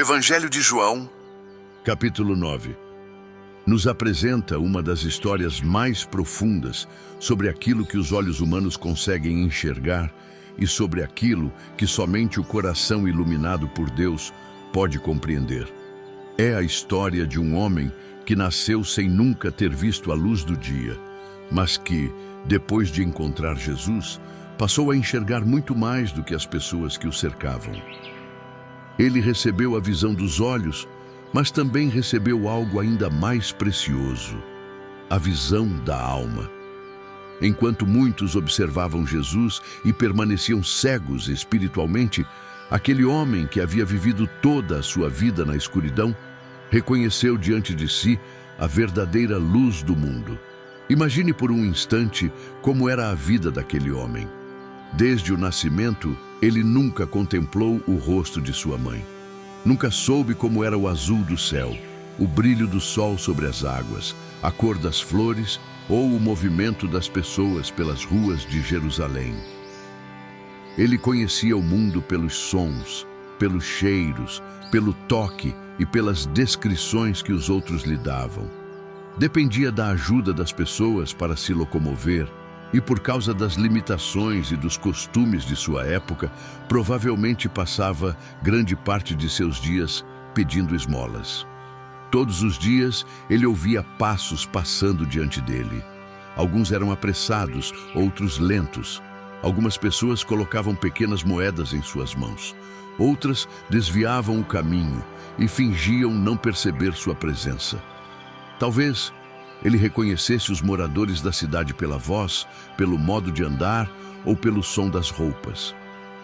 Evangelho de João, Capítulo 9. Nos apresenta uma das histórias mais profundas sobre aquilo que os olhos humanos conseguem enxergar e sobre aquilo que somente o coração iluminado por Deus pode compreender. É a história de um homem que nasceu sem nunca ter visto a luz do dia, mas que, depois de encontrar Jesus, passou a enxergar muito mais do que as pessoas que o cercavam. Ele recebeu a visão dos olhos, mas também recebeu algo ainda mais precioso, a visão da alma. Enquanto muitos observavam Jesus e permaneciam cegos espiritualmente, aquele homem que havia vivido toda a sua vida na escuridão, reconheceu diante de si a verdadeira luz do mundo. Imagine por um instante como era a vida daquele homem. Desde o nascimento, ele nunca contemplou o rosto de sua mãe. Nunca soube como era o azul do céu, o brilho do sol sobre as águas, a cor das flores ou o movimento das pessoas pelas ruas de Jerusalém. Ele conhecia o mundo pelos sons, pelos cheiros, pelo toque e pelas descrições que os outros lhe davam. Dependia da ajuda das pessoas para se locomover e, por causa das limitações e dos costumes de sua época, provavelmente passava grande parte de seus dias pedindo esmolas. Todos os dias ele ouvia passos passando diante dele. Alguns eram apressados, outros lentos. Algumas pessoas colocavam pequenas moedas em suas mãos. Outras desviavam o caminho e fingiam não perceber sua presença. Talvez ele reconhecesse os moradores da cidade pela voz, pelo modo de andar ou pelo som das roupas.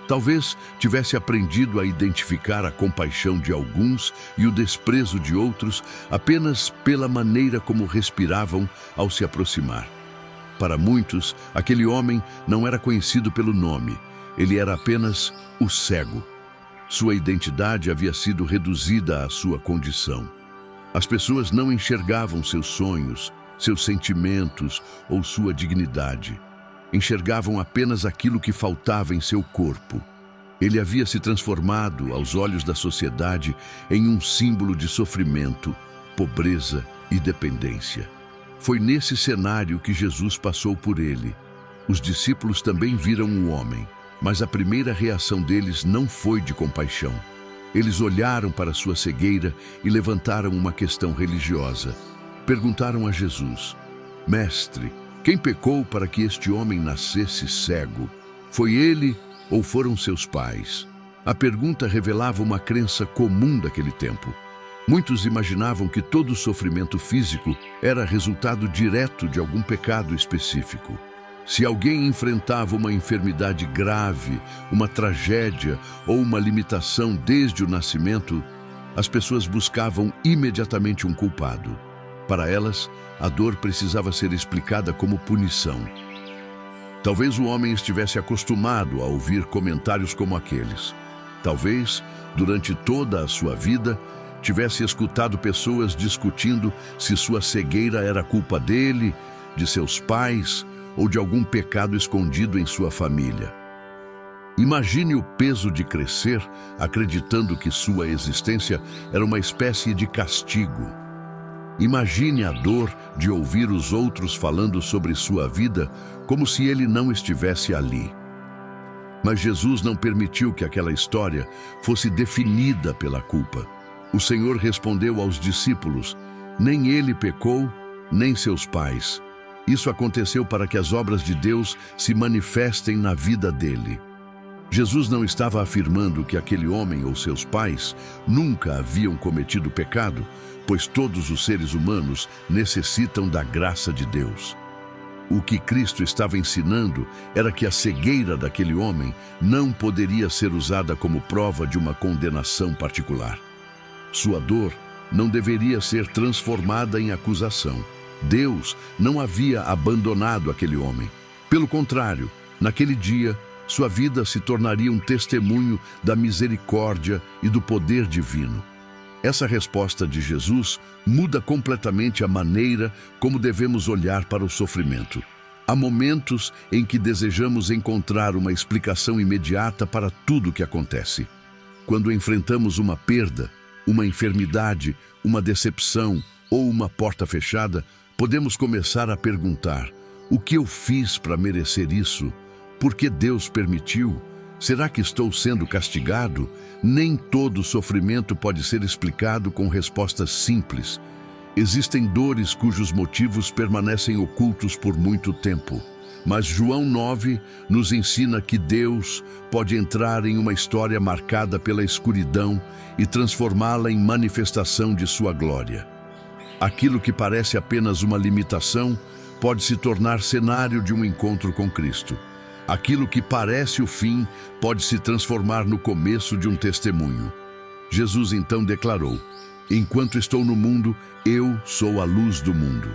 Talvez tivesse aprendido a identificar a compaixão de alguns e o desprezo de outros apenas pela maneira como respiravam ao se aproximar. Para muitos, aquele homem não era conhecido pelo nome, ele era apenas o cego. Sua identidade havia sido reduzida à sua condição. As pessoas não enxergavam seus sonhos, seus sentimentos ou sua dignidade. Enxergavam apenas aquilo que faltava em seu corpo. Ele havia se transformado, aos olhos da sociedade, em um símbolo de sofrimento, pobreza e dependência. Foi nesse cenário que Jesus passou por ele. Os discípulos também viram o homem, mas a primeira reação deles não foi de compaixão. Eles olharam para sua cegueira e levantaram uma questão religiosa. Perguntaram a Jesus: Mestre, quem pecou para que este homem nascesse cego? Foi ele ou foram seus pais? A pergunta revelava uma crença comum daquele tempo. Muitos imaginavam que todo sofrimento físico era resultado direto de algum pecado específico. Se alguém enfrentava uma enfermidade grave, uma tragédia ou uma limitação desde o nascimento, as pessoas buscavam imediatamente um culpado. Para elas, a dor precisava ser explicada como punição. Talvez o homem estivesse acostumado a ouvir comentários como aqueles. Talvez, durante toda a sua vida, tivesse escutado pessoas discutindo se sua cegueira era culpa dele, de seus pais ou de algum pecado escondido em sua família. Imagine o peso de crescer acreditando que sua existência era uma espécie de castigo. Imagine a dor de ouvir os outros falando sobre sua vida como se ele não estivesse ali. Mas Jesus não permitiu que aquela história fosse definida pela culpa. O Senhor respondeu aos discípulos: nem ele pecou, nem seus pais. Isso aconteceu para que as obras de Deus se manifestem na vida dele. Jesus não estava afirmando que aquele homem ou seus pais nunca haviam cometido pecado, pois todos os seres humanos necessitam da graça de Deus. O que Cristo estava ensinando era que a cegueira daquele homem não poderia ser usada como prova de uma condenação particular. Sua dor não deveria ser transformada em acusação. Deus não havia abandonado aquele homem. Pelo contrário, naquele dia, sua vida se tornaria um testemunho da misericórdia e do poder divino. Essa resposta de Jesus muda completamente a maneira como devemos olhar para o sofrimento. Há momentos em que desejamos encontrar uma explicação imediata para tudo o que acontece. Quando enfrentamos uma perda, uma enfermidade, uma decepção ou uma porta fechada, podemos começar a perguntar: o que eu fiz para merecer isso? Por que Deus permitiu? Será que estou sendo castigado? Nem todo sofrimento pode ser explicado com respostas simples. Existem dores cujos motivos permanecem ocultos por muito tempo. Mas João 9 nos ensina que Deus pode entrar em uma história marcada pela escuridão e transformá-la em manifestação de sua glória. Aquilo que parece apenas uma limitação pode se tornar cenário de um encontro com Cristo. Aquilo que parece o fim pode se transformar no começo de um testemunho. Jesus então declarou: enquanto estou no mundo, eu sou a luz do mundo.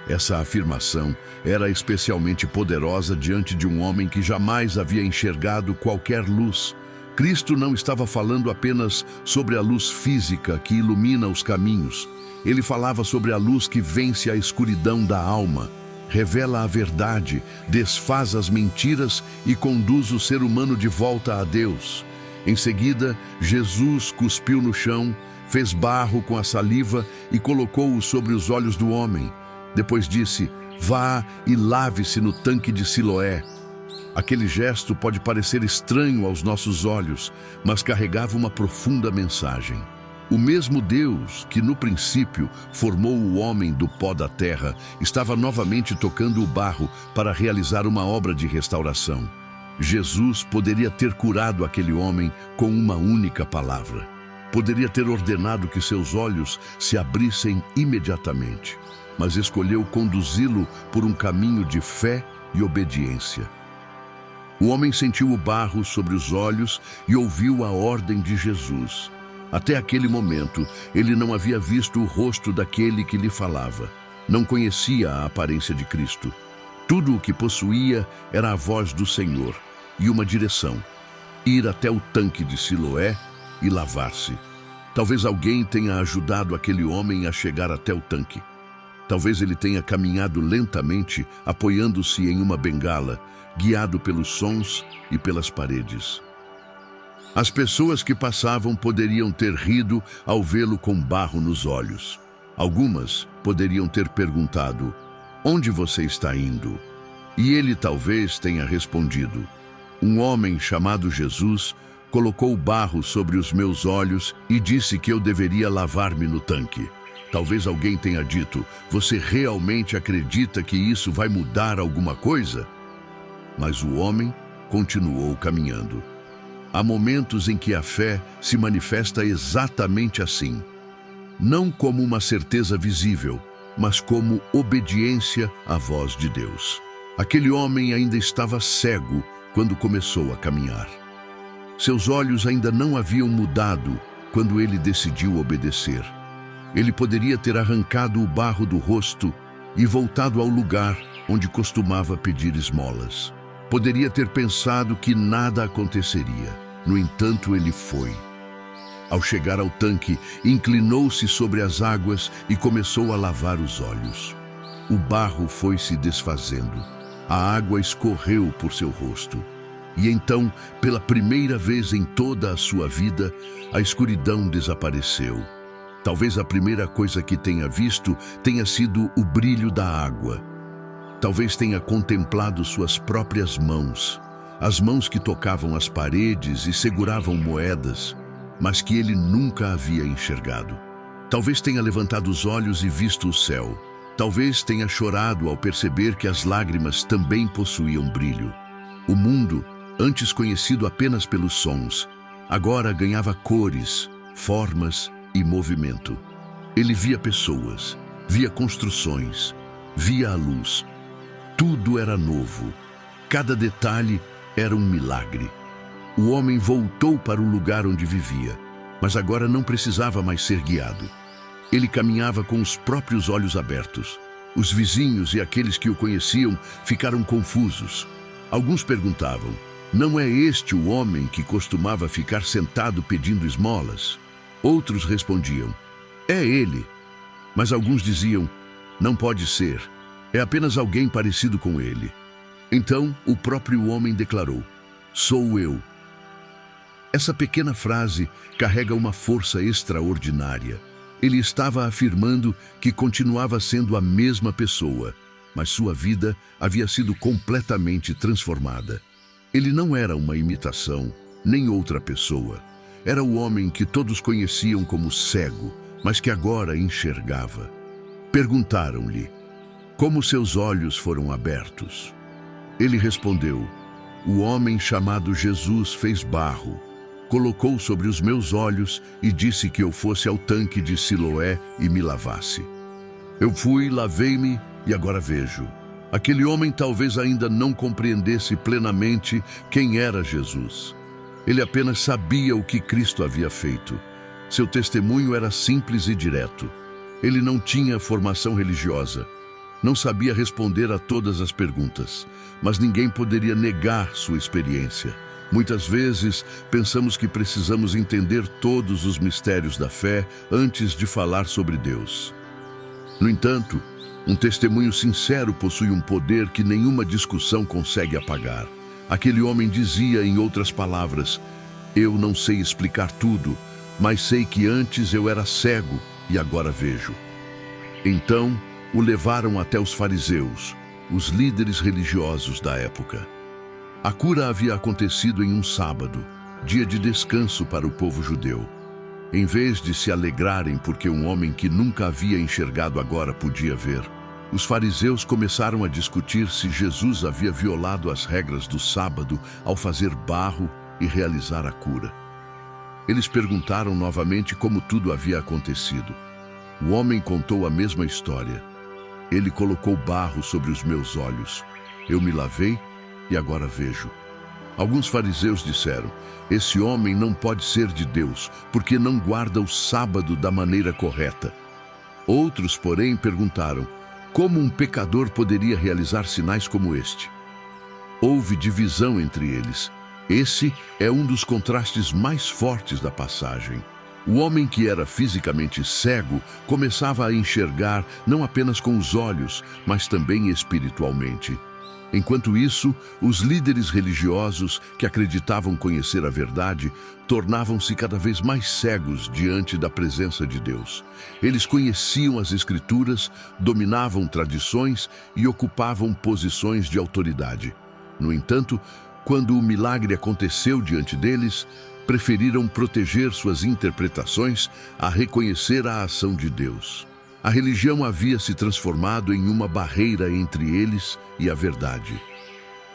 Essa afirmação era especialmente poderosa diante de um homem que jamais havia enxergado qualquer luz. Cristo não estava falando apenas sobre a luz física que ilumina os caminhos. Ele falava sobre a luz que vence a escuridão da alma, revela a verdade, desfaz as mentiras e conduz o ser humano de volta a Deus. Em seguida, Jesus cuspiu no chão, fez barro com a saliva e colocou-o sobre os olhos do homem. Depois disse: vá e lave-se no tanque de Siloé. Aquele gesto pode parecer estranho aos nossos olhos, mas carregava uma profunda mensagem. O mesmo Deus que no princípio formou o homem do pó da terra estava novamente tocando o barro para realizar uma obra de restauração. Jesus poderia ter curado aquele homem com uma única palavra. Poderia ter ordenado que seus olhos se abrissem imediatamente, mas escolheu conduzi-lo por um caminho de fé e obediência. O homem sentiu o barro sobre os olhos e ouviu a ordem de Jesus. Até aquele momento, ele não havia visto o rosto daquele que lhe falava. Não conhecia a aparência de Cristo. Tudo o que possuía era a voz do Senhor e uma direção: ir até o tanque de Siloé e lavar-se. Talvez alguém tenha ajudado aquele homem a chegar até o tanque. Talvez ele tenha caminhado lentamente, apoiando-se em uma bengala, guiado pelos sons e pelas paredes. As pessoas que passavam poderiam ter rido ao vê-lo com barro nos olhos. Algumas poderiam ter perguntado: onde você está indo? E ele talvez tenha respondido: um homem chamado Jesus colocou barro sobre os meus olhos e disse que eu deveria lavar-me no tanque. Talvez alguém tenha dito: você realmente acredita que isso vai mudar alguma coisa? Mas o homem continuou caminhando. Há momentos em que a fé se manifesta exatamente assim. Não como uma certeza visível, mas como obediência à voz de Deus. Aquele homem ainda estava cego quando começou a caminhar. Seus olhos ainda não haviam mudado quando ele decidiu obedecer. Ele poderia ter arrancado o barro do rosto e voltado ao lugar onde costumava pedir esmolas. Poderia ter pensado que nada aconteceria. No entanto, ele foi. Ao chegar ao tanque, inclinou-se sobre as águas e começou a lavar os olhos. O barro foi se desfazendo. A água escorreu por seu rosto. E então, pela primeira vez em toda a sua vida, a escuridão desapareceu. Talvez a primeira coisa que tenha visto tenha sido o brilho da água. Talvez tenha contemplado suas próprias mãos, as mãos que tocavam as paredes e seguravam moedas, mas que ele nunca havia enxergado. Talvez tenha levantado os olhos e visto o céu. Talvez tenha chorado ao perceber que as lágrimas também possuíam brilho. O mundo, antes conhecido apenas pelos sons, agora ganhava cores, formas e movimento. Ele via pessoas, via construções, via a luz. Tudo era novo. Cada detalhe era um milagre. O homem voltou para o lugar onde vivia, mas agora não precisava mais ser guiado. Ele caminhava com os próprios olhos abertos. Os vizinhos e aqueles que o conheciam ficaram confusos. Alguns perguntavam: não é este o homem que costumava ficar sentado pedindo esmolas? Outros respondiam: é ele. Mas alguns diziam: não pode ser, é apenas alguém parecido com ele. Então o próprio homem declarou: sou eu. Essa pequena frase carrega uma força extraordinária. Ele estava afirmando que continuava sendo a mesma pessoa, mas sua vida havia sido completamente transformada. Ele não era uma imitação, nem outra pessoa. Era o homem que todos conheciam como cego, mas que agora enxergava. Perguntaram-lhe: como seus olhos foram abertos? Ele respondeu: o homem chamado Jesus fez barro, colocou sobre os meus olhos e disse que eu fosse ao tanque de Siloé e me lavasse. Eu fui, lavei-me e agora vejo. Aquele homem talvez ainda não compreendesse plenamente quem era Jesus. Ele apenas sabia o que Cristo havia feito. Seu testemunho era simples e direto. Ele não tinha formação religiosa. Não sabia responder a todas as perguntas, mas ninguém poderia negar sua experiência. Muitas vezes, pensamos que precisamos entender todos os mistérios da fé antes de falar sobre Deus. No entanto, um testemunho sincero possui um poder que nenhuma discussão consegue apagar. Aquele homem dizia, em outras palavras: eu não sei explicar tudo, mas sei que antes eu era cego e agora vejo. Então, o levaram até os fariseus, os líderes religiosos da época. A cura havia acontecido em um sábado, dia de descanso para o povo judeu. Em vez de se alegrarem porque um homem que nunca havia enxergado agora podia ver, os fariseus começaram a discutir se Jesus havia violado as regras do sábado ao fazer barro e realizar a cura. Eles perguntaram novamente como tudo havia acontecido. O homem contou a mesma história. Ele colocou barro sobre os meus olhos. Eu me lavei e agora vejo. Alguns fariseus disseram: esse homem não pode ser de Deus, porque não guarda o sábado da maneira correta. Outros, porém, perguntaram: como um pecador poderia realizar sinais como este? Houve divisão entre eles. Esse é um dos contrastes mais fortes da passagem. O homem que era fisicamente cego começava a enxergar não apenas com os olhos, mas também espiritualmente. Enquanto isso, os líderes religiosos que acreditavam conhecer a verdade tornavam-se cada vez mais cegos diante da presença de Deus. Eles conheciam as Escrituras, dominavam tradições e ocupavam posições de autoridade. No entanto, quando o milagre aconteceu diante deles, preferiram proteger suas interpretações a reconhecer a ação de Deus. A religião havia se transformado em uma barreira entre eles e a verdade.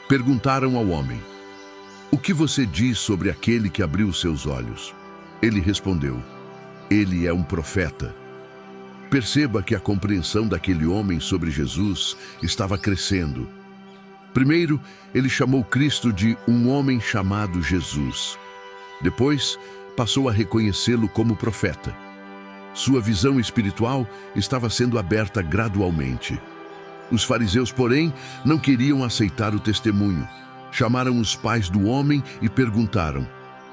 Perguntaram ao homem: o que você diz sobre aquele que abriu seus olhos? Ele respondeu: ele é um profeta. Perceba que a compreensão daquele homem sobre Jesus estava crescendo. Primeiro, ele chamou Cristo de um homem chamado Jesus. Depois, passou a reconhecê-lo como profeta. Sua visão espiritual estava sendo aberta gradualmente. Os fariseus, porém, não queriam aceitar o testemunho. Chamaram os pais do homem e perguntaram: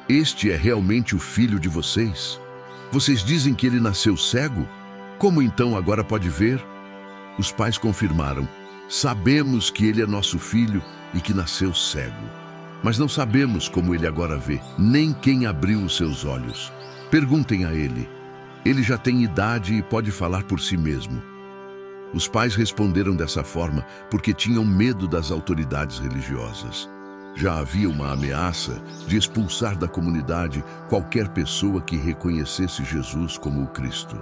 este é realmente o filho de vocês? Vocês dizem que ele nasceu cego? Como então agora pode ver? Os pais confirmaram: sabemos que ele é nosso filho e que nasceu cego. Mas não sabemos como ele agora vê, nem quem abriu os seus olhos. Perguntem a ele. Ele já tem idade e pode falar por si mesmo. Os pais responderam dessa forma porque tinham medo das autoridades religiosas. Já havia uma ameaça de expulsar da comunidade qualquer pessoa que reconhecesse Jesus como o Cristo.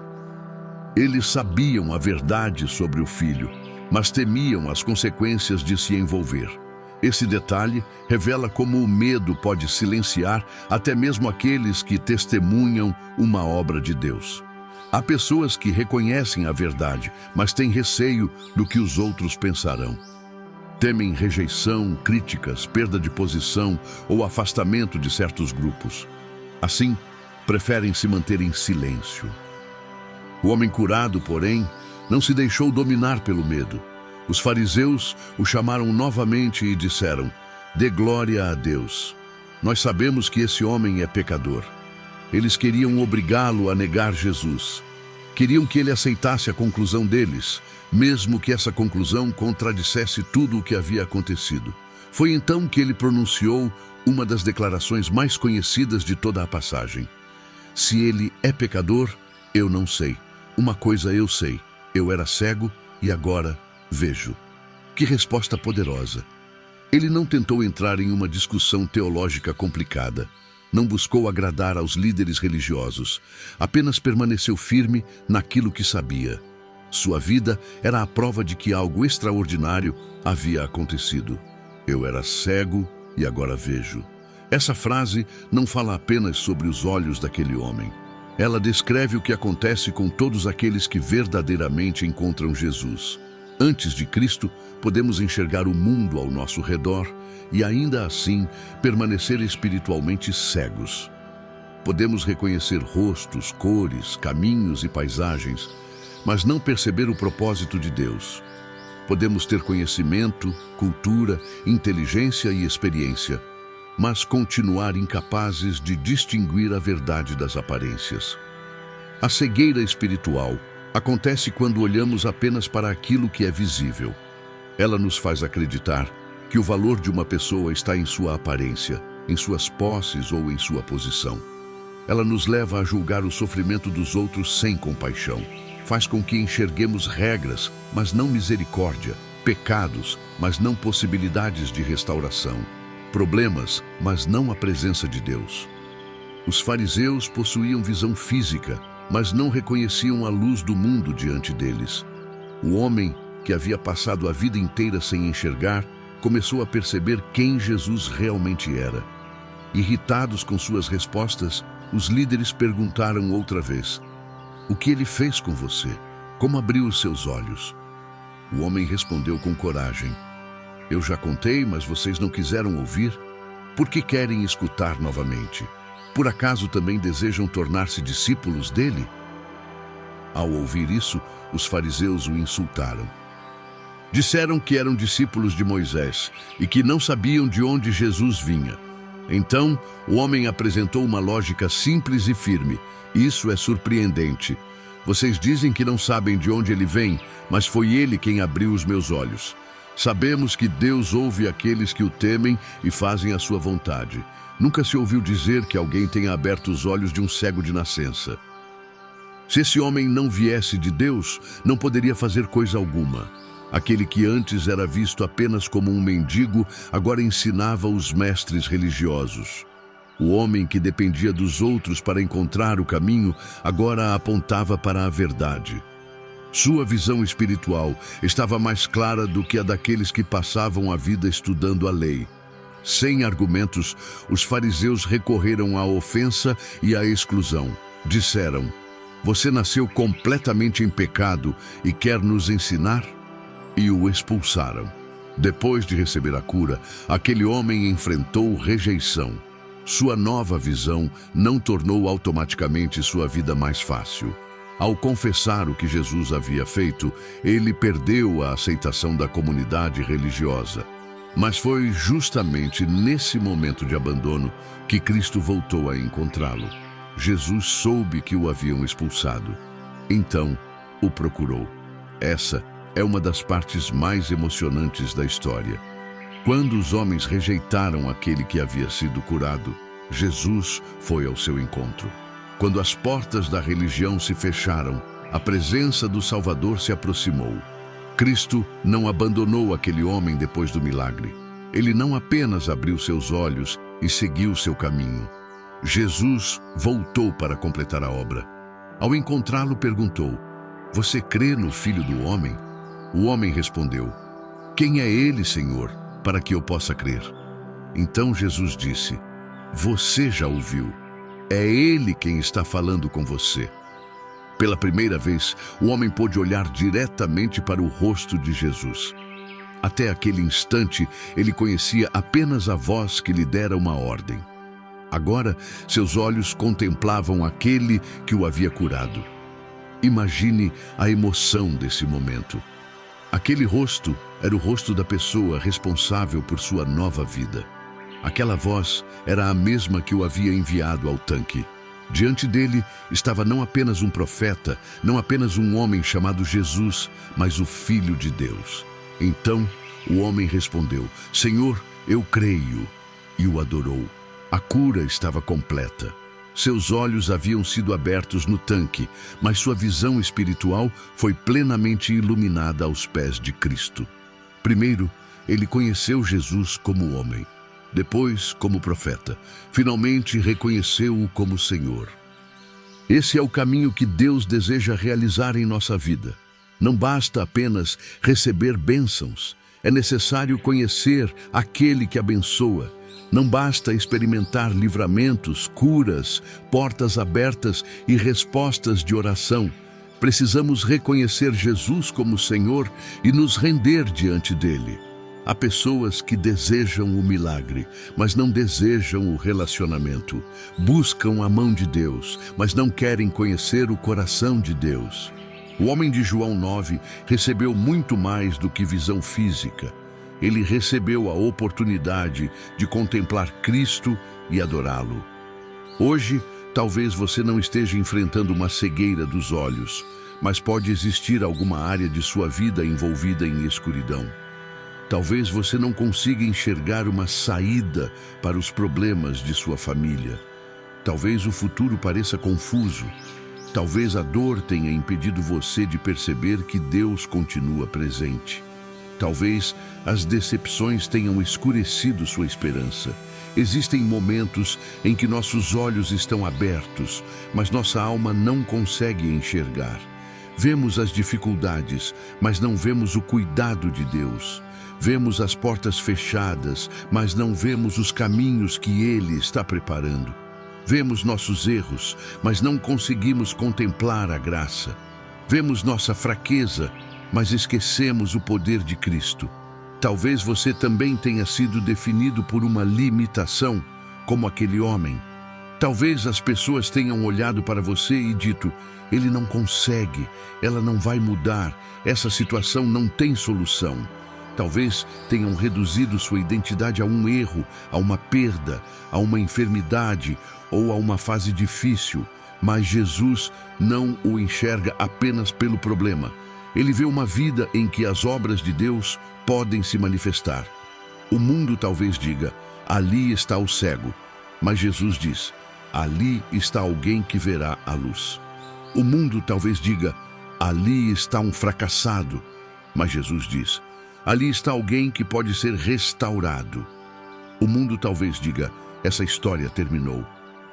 Eles sabiam a verdade sobre o filho, mas temiam as consequências de se envolver. Esse detalhe revela como o medo pode silenciar até mesmo aqueles que testemunham uma obra de Deus. Há pessoas que reconhecem a verdade, mas têm receio do que os outros pensarão. Temem rejeição, críticas, perda de posição ou afastamento de certos grupos. Assim, preferem se manter em silêncio. O homem curado, porém, não se deixou dominar pelo medo. Os fariseus o chamaram novamente e disseram: dê glória a Deus. Nós sabemos que esse homem é pecador. Eles queriam obrigá-lo a negar Jesus. Queriam que ele aceitasse a conclusão deles, mesmo que essa conclusão contradissesse tudo o que havia acontecido. Foi então que ele pronunciou uma das declarações mais conhecidas de toda a passagem. Se ele é pecador, eu não sei. Uma coisa eu sei, eu era cego e agora vejo. Que resposta poderosa! Ele não tentou entrar em uma discussão teológica complicada. Não buscou agradar aos líderes religiosos. Apenas permaneceu firme naquilo que sabia. Sua vida era a prova de que algo extraordinário havia acontecido. Eu era cego e agora vejo. Essa frase não fala apenas sobre os olhos daquele homem. Ela descreve o que acontece com todos aqueles que verdadeiramente encontram Jesus. Antes de Cristo, podemos enxergar o mundo ao nosso redor e ainda assim permanecer espiritualmente cegos. Podemos reconhecer rostos, cores, caminhos e paisagens, mas não perceber o propósito de Deus. Podemos ter conhecimento, cultura, inteligência e experiência, mas continuar incapazes de distinguir a verdade das aparências. A cegueira espiritual acontece quando olhamos apenas para aquilo que é visível. Ela nos faz acreditar que o valor de uma pessoa está em sua aparência, em suas posses ou em sua posição. Ela nos leva a julgar o sofrimento dos outros sem compaixão. Faz com que enxerguemos regras, mas não misericórdia, pecados, mas não possibilidades de restauração, problemas, mas não a presença de Deus. Os fariseus possuíam visão física, mas não reconheciam a luz do mundo diante deles. O homem, que havia passado a vida inteira sem enxergar, começou a perceber quem Jesus realmente era. Irritados com suas respostas, os líderes perguntaram outra vez: "O que ele fez com você? Como abriu os seus olhos?" O homem respondeu com coragem: "Eu já contei, mas vocês não quiseram ouvir? Por que querem escutar novamente? Por acaso também desejam tornar-se discípulos dele?" Ao ouvir isso, os fariseus o insultaram. Disseram que eram discípulos de Moisés e que não sabiam de onde Jesus vinha. Então, o homem apresentou uma lógica simples e firme. Isso é surpreendente. Vocês dizem que não sabem de onde ele vem, mas foi ele quem abriu os meus olhos. Sabemos que Deus ouve aqueles que o temem e fazem a sua vontade. Nunca se ouviu dizer que alguém tenha aberto os olhos de um cego de nascença. Se esse homem não viesse de Deus, não poderia fazer coisa alguma. Aquele que antes era visto apenas como um mendigo, agora ensinava os mestres religiosos. O homem que dependia dos outros para encontrar o caminho, agora apontava para a verdade. Sua visão espiritual estava mais clara do que a daqueles que passavam a vida estudando a lei. Sem argumentos, os fariseus recorreram à ofensa e à exclusão. Disseram: "Você nasceu completamente em pecado e quer nos ensinar?" E o expulsaram. Depois de receber a cura, aquele homem enfrentou rejeição. Sua nova visão não tornou automaticamente sua vida mais fácil. Ao confessar o que Jesus havia feito, ele perdeu a aceitação da comunidade religiosa. Mas foi justamente nesse momento de abandono que Cristo voltou a encontrá-lo. Jesus soube que o haviam expulsado. Então, o procurou. Essa é uma das partes mais emocionantes da história. Quando os homens rejeitaram aquele que havia sido curado, Jesus foi ao seu encontro. Quando as portas da religião se fecharam, a presença do Salvador se aproximou. Cristo não abandonou aquele homem depois do milagre. Ele não apenas abriu seus olhos e seguiu seu caminho. Jesus voltou para completar a obra. Ao encontrá-lo, perguntou: "Você crê no Filho do Homem?" O homem respondeu: "Quem é ele, Senhor, para que eu possa crer?" Então Jesus disse: "Você já ouviu. É ele quem está falando com você." Pela primeira vez, o homem pôde olhar diretamente para o rosto de Jesus. Até aquele instante, ele conhecia apenas a voz que lhe dera uma ordem. Agora, seus olhos contemplavam aquele que o havia curado. Imagine a emoção desse momento. Aquele rosto era o rosto da pessoa responsável por sua nova vida. Aquela voz era a mesma que o havia enviado ao tanque. Diante dele estava não apenas um profeta, não apenas um homem chamado Jesus, mas o Filho de Deus. Então o homem respondeu: "Senhor, eu creio." e o adorou. A cura estava completa. Seus olhos haviam sido abertos no tanque, mas sua visão espiritual foi plenamente iluminada aos pés de Cristo. Primeiro, ele conheceu Jesus como homem. Depois, como profeta. Finalmente, reconheceu-o como Senhor. Esse é o caminho que Deus deseja realizar em nossa vida. Não basta apenas receber bênçãos. É necessário conhecer aquele que abençoa. Não basta experimentar livramentos, curas, portas abertas e respostas de oração. Precisamos reconhecer Jesus como Senhor e nos render diante dele. Há pessoas que desejam o milagre, mas não desejam o relacionamento. Buscam a mão de Deus, mas não querem conhecer o coração de Deus. O homem de João 9 recebeu muito mais do que visão física. Ele recebeu a oportunidade de contemplar Cristo e adorá-lo. Hoje, talvez você não esteja enfrentando uma cegueira dos olhos, mas pode existir alguma área de sua vida envolvida em escuridão. Talvez você não consiga enxergar uma saída para os problemas de sua família. Talvez o futuro pareça confuso. Talvez a dor tenha impedido você de perceber que Deus continua presente. Talvez as decepções tenham escurecido sua esperança. Existem momentos em que nossos olhos estão abertos, mas nossa alma não consegue enxergar. Vemos as dificuldades, mas não vemos o cuidado de Deus. Vemos as portas fechadas, mas não vemos os caminhos que Ele está preparando. Vemos nossos erros, mas não conseguimos contemplar a graça. Vemos nossa fraqueza, mas esquecemos o poder de Cristo. Talvez você também tenha sido definido por uma limitação, como aquele homem. Talvez as pessoas tenham olhado para você e dito: ele não consegue, ela não vai mudar, essa situação não tem solução. Talvez tenham reduzido sua identidade a um erro, a uma perda, a uma enfermidade ou a uma fase difícil. Mas Jesus não o enxerga apenas pelo problema. Ele vê uma vida em que as obras de Deus podem se manifestar. O mundo talvez diga: ali está o cego. Mas Jesus diz: ali está alguém que verá a luz. O mundo talvez diga: ali está um fracassado. Mas Jesus diz: ali está alguém que pode ser restaurado. O mundo talvez diga: essa história terminou.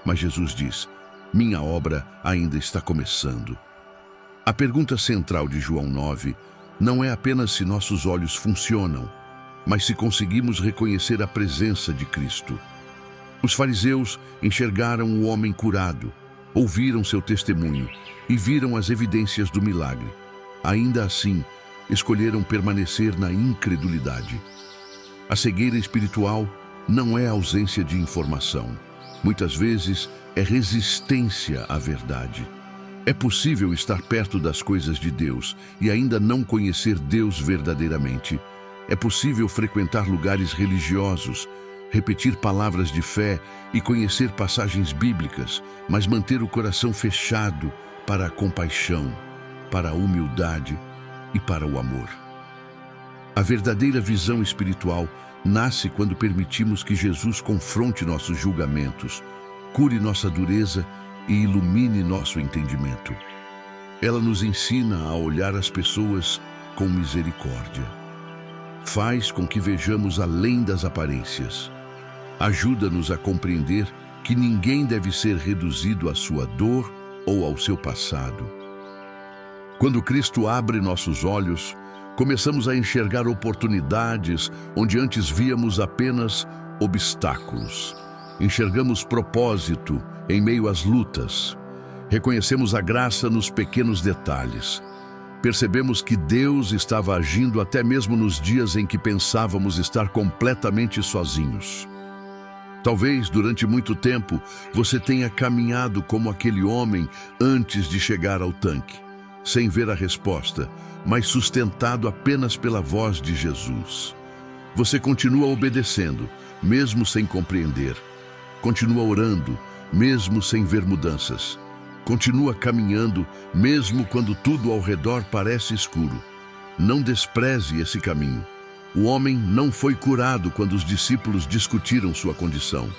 Mas Jesus diz: minha obra ainda está começando. A pergunta central de João 9 não é apenas se nossos olhos funcionam, mas se conseguimos reconhecer a presença de Cristo. Os fariseus enxergaram o homem curado, ouviram seu testemunho e viram as evidências do milagre. Ainda assim, escolheram permanecer na incredulidade. A cegueira espiritual não é ausência de informação. Muitas vezes é resistência à verdade. É possível estar perto das coisas de Deus e ainda não conhecer Deus verdadeiramente. É possível frequentar lugares religiosos, repetir palavras de fé e conhecer passagens bíblicas, mas manter o coração fechado para a compaixão, para a humildade e para o amor. A verdadeira visão espiritual nasce quando permitimos que Jesus confronte nossos julgamentos, cure nossa dureza e ilumine nosso entendimento. Ela nos ensina a olhar as pessoas com misericórdia. Faz com que vejamos além das aparências. Ajuda-nos a compreender que ninguém deve ser reduzido à sua dor ou ao seu passado. Quando Cristo abre nossos olhos, começamos a enxergar oportunidades onde antes víamos apenas obstáculos. Enxergamos propósito em meio às lutas. Reconhecemos a graça nos pequenos detalhes. Percebemos que Deus estava agindo até mesmo nos dias em que pensávamos estar completamente sozinhos. Talvez, durante muito tempo, você tenha caminhado como aquele homem antes de chegar ao tanque, sem ver a resposta, mas sustentado apenas pela voz de Jesus. Você continua obedecendo, mesmo sem compreender. Continua orando, mesmo sem ver mudanças. Continua caminhando, mesmo quando tudo ao redor parece escuro. Não despreze esse caminho. O homem não foi curado quando os discípulos discutiram sua condição.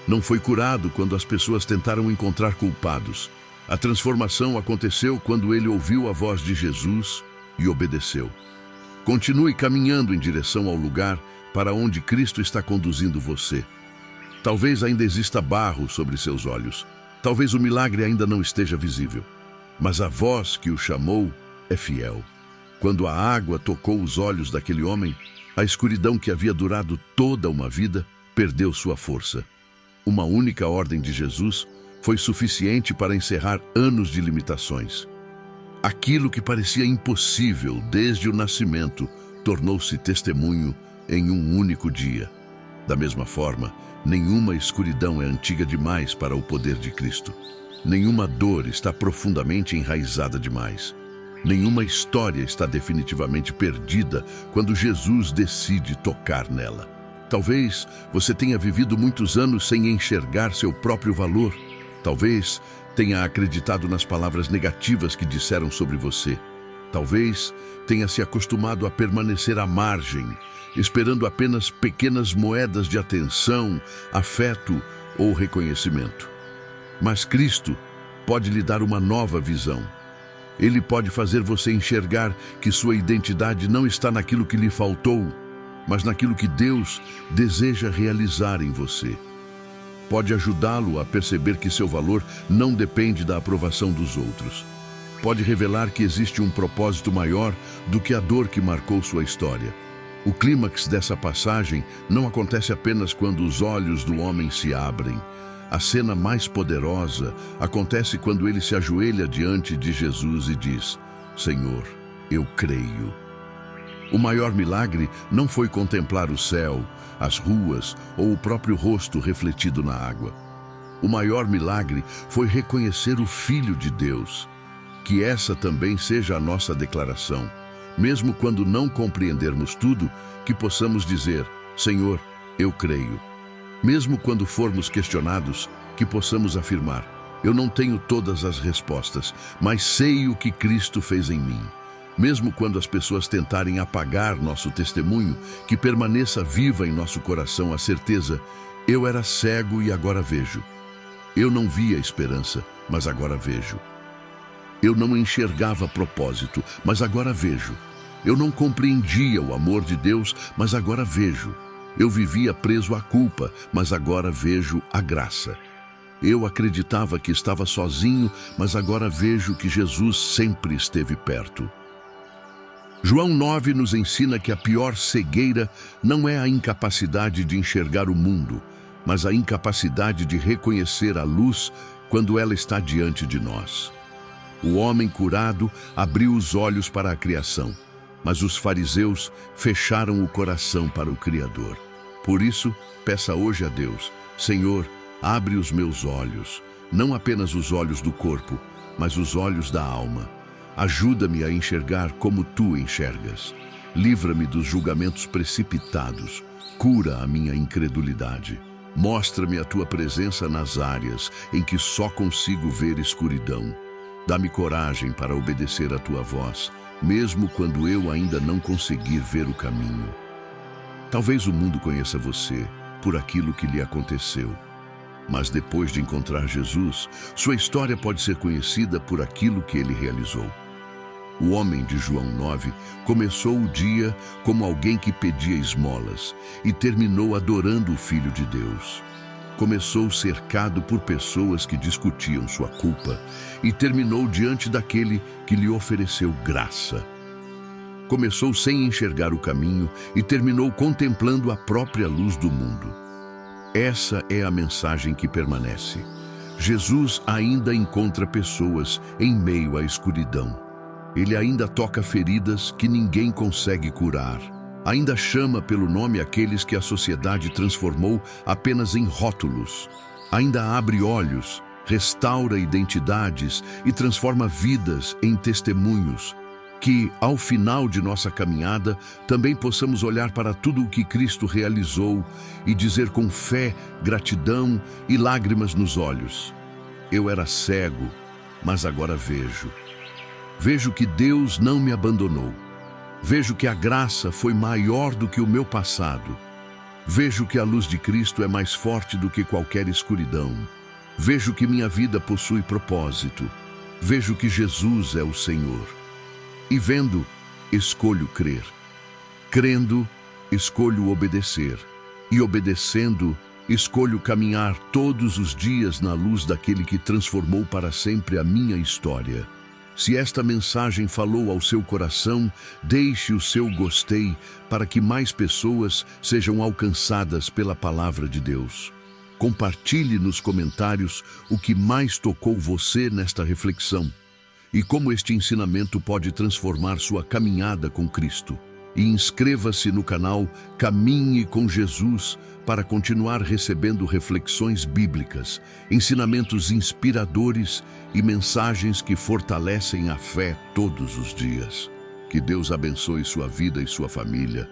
Não foi curado quando as pessoas tentaram encontrar culpados. A transformação aconteceu quando ele ouviu a voz de Jesus e obedeceu. Continue caminhando em direção ao lugar para onde Cristo está conduzindo você. Talvez ainda exista barro sobre seus olhos. Talvez o milagre ainda não esteja visível. Mas a voz que o chamou é fiel. Quando a água tocou os olhos daquele homem, a escuridão que havia durado toda uma vida perdeu sua força. Uma única ordem de Jesus foi suficiente para encerrar anos de limitações. Aquilo que parecia impossível desde o nascimento tornou-se testemunho em um único dia. Da mesma forma, nenhuma escuridão é antiga demais para o poder de Cristo. Nenhuma dor está profundamente enraizada demais. Nenhuma história está definitivamente perdida quando Jesus decide tocar nela. Talvez você tenha vivido muitos anos sem enxergar seu próprio valor. Talvez tenha acreditado nas palavras negativas que disseram sobre você. Talvez tenha se acostumado a permanecer à margem, esperando apenas pequenas moedas de atenção, afeto ou reconhecimento. Mas Cristo pode lhe dar uma nova visão. Ele pode fazer você enxergar que sua identidade não está naquilo que lhe faltou, mas naquilo que Deus deseja realizar em você. Pode ajudá-lo a perceber que seu valor não depende da aprovação dos outros. Pode revelar que existe um propósito maior do que a dor que marcou sua história. O clímax dessa passagem não acontece apenas quando os olhos do homem se abrem. A cena mais poderosa acontece quando ele se ajoelha diante de Jesus e diz: Senhor, eu creio. O maior milagre não foi contemplar o céu, as ruas ou o próprio rosto refletido na água. O maior milagre foi reconhecer o Filho de Deus. Que essa também seja a nossa declaração. Mesmo quando não compreendermos tudo, que possamos dizer: Senhor, eu creio. Mesmo quando formos questionados, que possamos afirmar: eu não tenho todas as respostas, mas sei o que Cristo fez em mim. Mesmo quando as pessoas tentarem apagar nosso testemunho, que permaneça viva em nosso coração a certeza: eu era cego e agora vejo. Eu não via esperança, mas agora vejo. Eu não enxergava propósito, mas agora vejo. Eu não compreendia o amor de Deus, mas agora vejo. Eu vivia preso à culpa, mas agora vejo a graça. Eu acreditava que estava sozinho, mas agora vejo que Jesus sempre esteve perto. João 9 nos ensina que a pior cegueira não é a incapacidade de enxergar o mundo, mas a incapacidade de reconhecer a luz quando ela está diante de nós. O homem curado abriu os olhos para a criação, mas os fariseus fecharam o coração para o Criador. Por isso, peça hoje a Deus: Senhor, abre os meus olhos, não apenas os olhos do corpo, mas os olhos da alma. Ajuda-me a enxergar como Tu enxergas. Livra-me dos julgamentos precipitados. Cura a minha incredulidade. Mostra-me a Tua presença nas áreas em que só consigo ver escuridão. Dá-me coragem para obedecer a Tua voz, mesmo quando eu ainda não conseguir ver o caminho. Talvez o mundo conheça você por aquilo que lhe aconteceu. Mas depois de encontrar Jesus, sua história pode ser conhecida por aquilo que ele realizou. O homem de João 9 começou o dia como alguém que pedia esmolas e terminou adorando o Filho de Deus. Começou cercado por pessoas que discutiam sua culpa e terminou diante daquele que lhe ofereceu graça. Começou sem enxergar o caminho e terminou contemplando a própria luz do mundo. Essa é a mensagem que permanece. Jesus ainda encontra pessoas em meio à escuridão. Ele ainda toca feridas que ninguém consegue curar. Ainda chama pelo nome aqueles que a sociedade transformou apenas em rótulos. Ainda abre olhos, restaura identidades e transforma vidas em testemunhos. Que, ao final de nossa caminhada, também possamos olhar para tudo o que Cristo realizou e dizer com fé, gratidão e lágrimas nos olhos: eu era cego, mas agora vejo. Vejo que Deus não me abandonou. Vejo que a graça foi maior do que o meu passado. Vejo que a luz de Cristo é mais forte do que qualquer escuridão. Vejo que minha vida possui propósito. Vejo que Jesus é o Senhor. E vendo, escolho crer. Crendo, escolho obedecer. E obedecendo, escolho caminhar todos os dias na luz daquele que transformou para sempre a minha história. Se esta mensagem falou ao seu coração, deixe o seu gostei para que mais pessoas sejam alcançadas pela palavra de Deus. Compartilhe nos comentários o que mais tocou você nesta reflexão e como este ensinamento pode transformar sua caminhada com Cristo. E inscreva-se no canal Caminhe com Jesus para continuar recebendo reflexões bíblicas, ensinamentos inspiradores e mensagens que fortalecem a fé todos os dias. Que Deus abençoe sua vida e sua família.